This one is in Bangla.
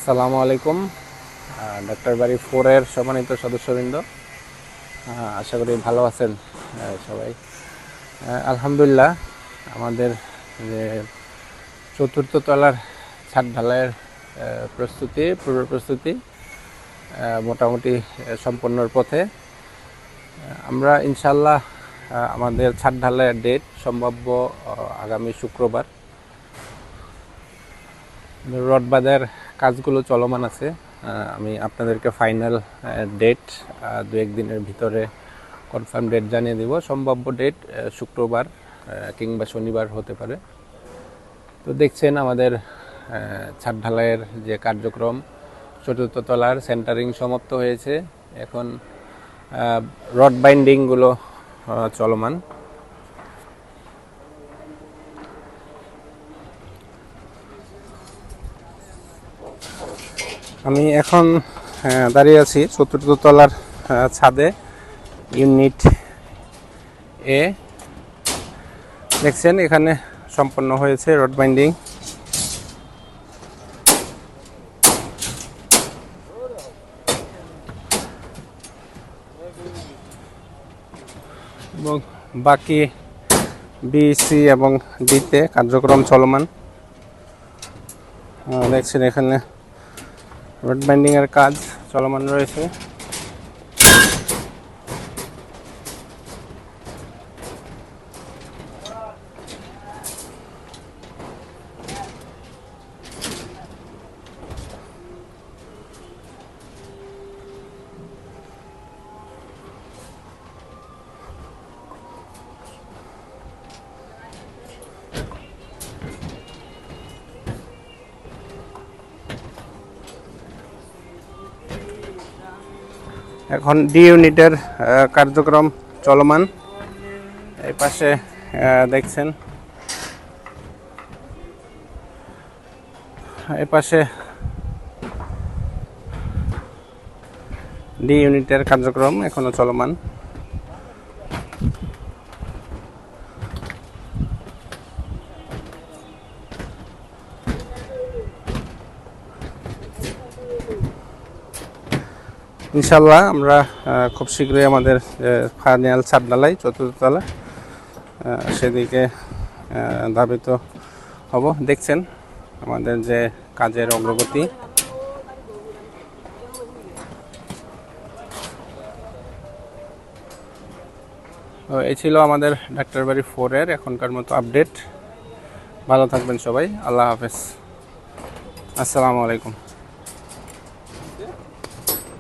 আসসালামু আলাইকুম। ডাক্তার বাড়ি 4-এর সম্মানিত সদস্যবৃন্দ, আশা করি ভালো আছেন সবাই। আলহামদুলিল্লাহ, আমাদের যে চতুর্থ তলার ছাদ ঢালাইয়ের পূর্ব প্রস্তুতি মোটামুটি সম্পন্নর পথে। আমরা ইনশাল্লাহ আমাদের ছাদ ঢালাইয়ের ডেট সম্ভাব্য আগামী শুক্রবার। রড বাঁধার কাজগুলো চলমান আছে। আমি আপনাদেরকে ফাইনাল ডেট 2-1 দিনের ভিতরে কনফার্ম ডেট জানিয়ে দেব। সম্ভাব্য ডেট শুক্রবার কিংবা শনিবার হতে পারে। তো দেখছেন আমাদের ছাদ ঢালাইয়ের যে কার্যক্রম, চতুর্থ তলার সেন্টারিং সমাপ্ত হয়েছে। এখন রড বাইন্ডিংগুলো চলমান। আমি এখন দাঁড়িয়ে আছি চতুর্থ তলার ছাদে, ইউনিট এ। দেখছেন এখানে সম্পন্ন হয়েছে রড বাইন্ডিং। এবং বাকি বি, সি এবং ডিতে কার্যক্রম চলমান। দেখছেন এখানে রড বাইন্ডিংয়ের কাজ চলমান রয়েছে। এখন ডি ইউনিটের কার্যক্রম চলমান। এই পাশে দেখছেন, এই পাশে ডি ইউনিটের কার্যক্রম এখনো চলমান। ইনশাল্লাহ আমরা খুব শীঘ্রই আমাদের ফাইনাল ছাদ ঢালাই চতুর্থ তলা সেদিকে ধাবিত হব। দেখছেন আমাদের যে কাজের অগ্রগতি। এই ছিল আমাদের ডাক্তার বাড়ি 4-এর এখনকার মতো আপডেট। ভালো থাকবেন সবাই। আল্লাহ হাফেজ। আসসালামু আলাইকুম।